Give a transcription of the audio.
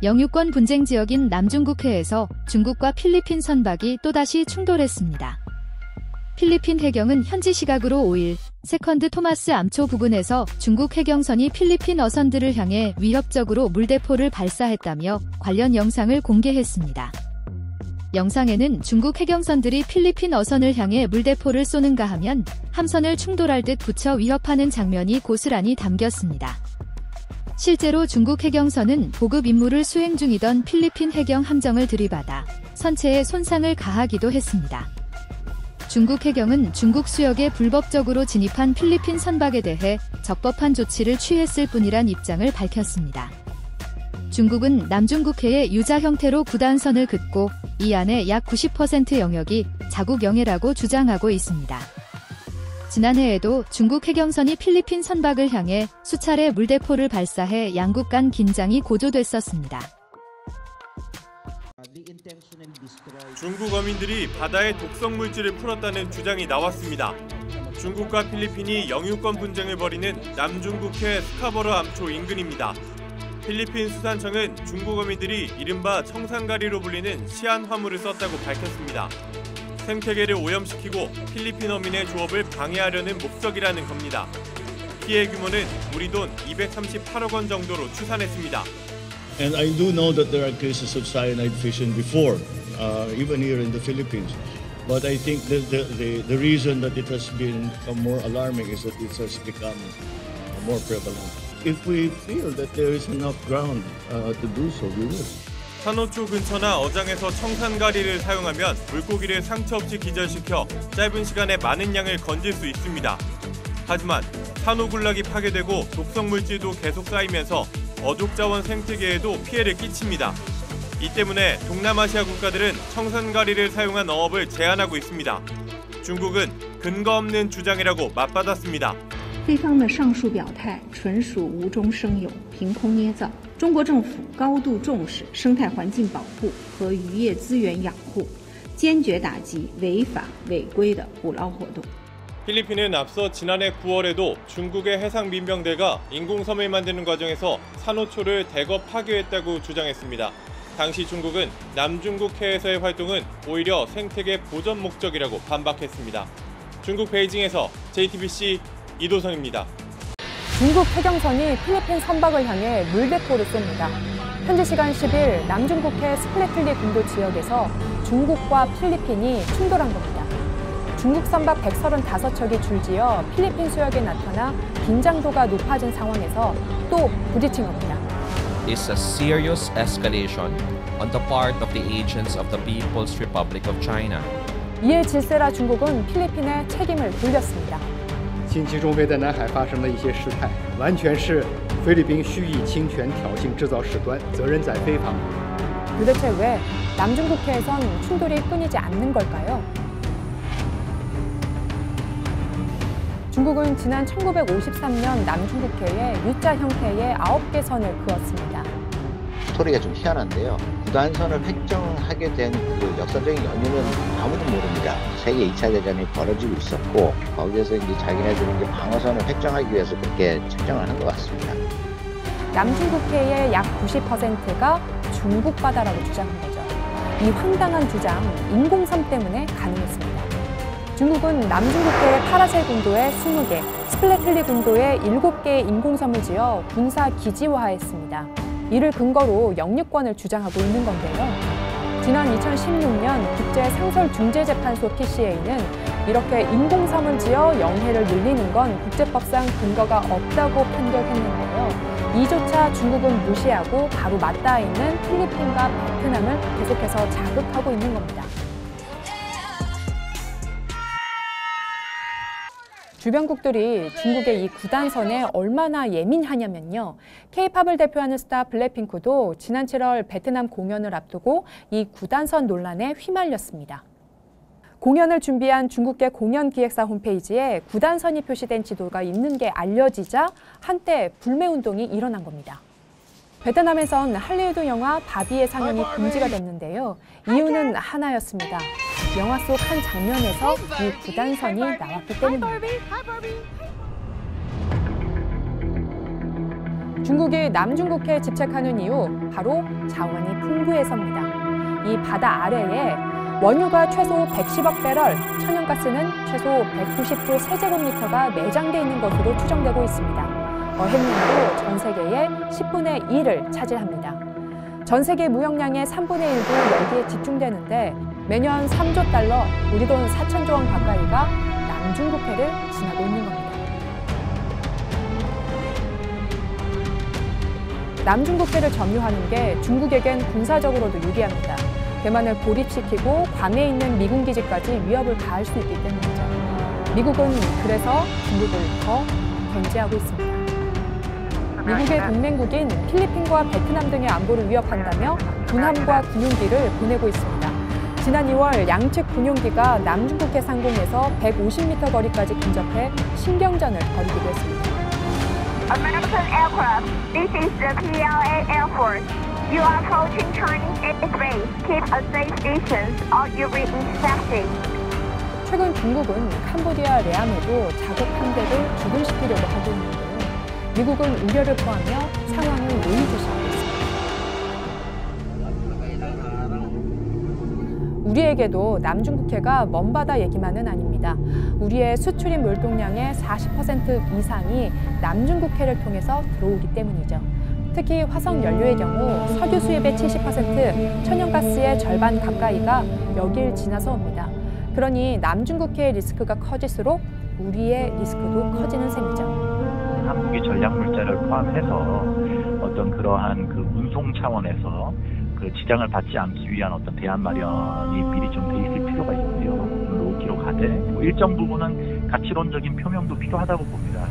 영유권 분쟁 지역인 남중국해에서 중국과 필리핀 선박이 또다시 충돌했습니다. 필리핀 해경은 현지 시각으로 5일 세컨드 토마스 암초 부근에서 중국 해경선이 필리핀 어선들을 향해 위협적으로 물대포를 발사했다며 관련 영상을 공개했습니다. 영상에는 중국 해경선들이 필리핀 어선을 향해 물대포를 쏘는가 하면 함선을 충돌할 듯 붙여 위협하는 장면이 고스란히 담겼습니다. 실제로 중국 해경선은 보급 임무를 수행 중이던 필리핀 해경 함정을 들이받아 선체에 손상을 가하기도 했습니다. 중국 해경은 중국 수역에 불법적으로 진입한 필리핀 선박에 대해 적법한 조치를 취했을 뿐이란 입장을 밝혔습니다. 중국은 남중국해의 유자 형태로 구단선을 긋고 이 안에 약 90% 영역이 자국 영해라고 주장하고 있습니다. 지난해에도 중국 해경선이 필리핀 선박을 향해 수차례 물대포를 발사해 양국 간 긴장이 고조됐었습니다. 중국 어민들이 바다에 독성 물질을 풀었다는 주장이 나왔습니다. 중국과 필리핀이 영유권 분쟁을 벌이는 남중국해 스카버러 암초 인근입니다. 필리핀 수산청은 중국 어민들이 이른바 청산가리로 불리는 시안 화물을 썼다고 밝혔습니다. 생태계를 오염시키고 필리핀 어민의 조업을 방해하려는 목적이라는 겁니다. 피해 규모는 우리 돈 238억 원 정도로 추산했습니다. And I do know that there are cases of cyanide fishing before, even here in the Philippines. But I think the reason that it has become more alarming is that it has become more prevalent. If we feel that there is enough ground to do so, we will. 산호초 근처나 어장에서 청산가리를 사용하면 물고기를 상처 없이 기절시켜 짧은 시간에 많은 양을 건질 수 있습니다. 하지만 산호군락이 파괴되고 독성물질도 계속 쌓이면서 어족자원 생태계에도 피해를 끼칩니다. 이 때문에 동남아시아 국가들은 청산가리를 사용한 어업을 제한하고 있습니다. 중국은 근거 없는 주장이라고 맞받았습니다. 菲方的上述表态纯属无中生有、凭空捏造。中国政府高度重视生态环境保护和渔业资源养护，坚决打击违法违规的捕捞活动。 필리핀은 앞서 지난해 9월에도 중국의 해상 민병대가 인공섬을 만드는 과정에서 산호초를 대거 파괴했다고 주장했습니다. 당시 중국은 남중국해에서의 활동은 오히려 생태계 보전 목적이라고 반박했습니다. 중국 베이징에서 JTBC 이도성입니다. 중국 해경선이 필리핀 선박을 향해 물대포를 쏩니다. 현지 시간 10일 남중국해 스플래틀리 군도 지역에서 중국과 필리핀이 충돌한 겁니다. 중국 선박 135척이 줄지어 필리핀 수역에 나타나 긴장도가 높아진 상황에서 또 부딪힌 겁니다. It's a serious escalation on the part of the agents of the People's Republic of China. 이에 질세라 중국은 필리핀에 책임을 돌렸습니다. 近期中菲在南海发生的一些事态，完全是菲律宾蓄意侵权、挑衅、制造事端，责任在菲方。 도대체 왜 남중국해에선 충돌이 끊이지 않는 걸까요? 중국은 지난 1953년 남중국해에 U자 형태의 9개 선을 그었습니다. 스토리가 좀 희한한데요. 구단선을 획정하게 된 그 역사적인 연유는 아무도 모릅니다. 세계 2차 대전이 벌어지고 있었고 거기에서 이제 자기네들이 이제 방어선을 획정하기 위해서 그렇게 책정을 한 것 같습니다. 남중국해의 약 90%가 중국 바다라고 주장한 거죠. 이 황당한 주장, 인공섬 때문에 가능했습니다. 중국은 남중국해의 파라셀 군도에 20개, 스플래틀리 군도에 7개의 인공섬을 지어 군사 기지화했습니다. 이를 근거로 영유권을 주장하고 있는 건데요. 지난 2016년 국제상설중재재판소 PCA는 이렇게 인공섬을 지어 영해를 늘리는 건 국제법상 근거가 없다고 판결했는데요. 이조차 중국은 무시하고 바로 맞닿아 있는 필리핀과 베트남을 계속해서 자극하고 있는 겁니다. 주변국들이 중국의 이 구단선에 얼마나 예민하냐면요. K-팝을 대표하는 스타 블랙핑크도 지난 7월 베트남 공연을 앞두고 이 구단선 논란에 휘말렸습니다. 공연을 준비한 중국계 공연기획사 홈페이지에 구단선이 표시된 지도가 있는 게 알려지자 한때 불매운동이 일어난 겁니다. 베트남에선 할리우드 영화 바비의 상영이 금지가 됐는데요. 이유는 하나였습니다. 영화 속 한 장면에서 이 구단선이 나왔기 때문입니다. 중국이 남중국해에 집착하는 이유 바로 자원이 풍부해서입니다. 이 바다 아래에 원유가 최소 110억 배럴, 천연가스는 최소 190조 세제곱미터가 매장돼 있는 것으로 추정되고 있습니다. 어획량도 전 세계의 10분의 1을 차지합니다. 전 세계 무역량의 3분의 1도 여기에 집중되는데 매년 3조 달러, 우리 돈 4천조 원 가까이가 남중국해를 지나고 있는 겁니다. 남중국해를 점유하는 게 중국에겐 군사적으로도 유리합니다. 대만을 고립시키고 괌에 있는 미군 기지까지 위협을 가할 수 있기 때문이죠. 미국은 그래서 중국을 더 견제하고 있습니다. 미국의 동맹국인 필리핀과 베트남 등의 안보를 위협한다며 군함과 군용기를 보내고 있습니다. 지난 2월 양측 군용기가 남중국해 상공에서 150m 거리까지 근접해 신경전을 벌이기도 했습니다. American aircraft, this is the PLA Air Force. You are approaching Chinese airspace. Keep a safe distance or you'll be intercepted. 최근 중국은 캄보디아 레암에도 자국 함대를 주둔시키려고 하고 있는데요. 미국은 우려를 표하며 상황을 예의주시하고 있습니다. 우리에게도 남중국해가 먼 바다 얘기만은 아닙니다. 우리의 수출입 물동량의 40% 이상이 남중국해를 통해서 들어오기 때문이죠. 특히 화석 연료의 경우 석유 수입의 70%, 천연가스의 절반 가까이가 여길 지나서 옵니다. 그러니 남중국해의 리스크가 커질수록 우리의 리스크도 커지는 셈이죠. 한국이 전략물자를 포함해서 어떤 그러한 그 운송 차원에서 그 지장을 받지 않기 위한 어떤 대안 마련이 미리 좀 돼 있을 필요가 있고요. 로키로 가되 일정 부분은 가치론적인 표명도 필요하다고 봅니다.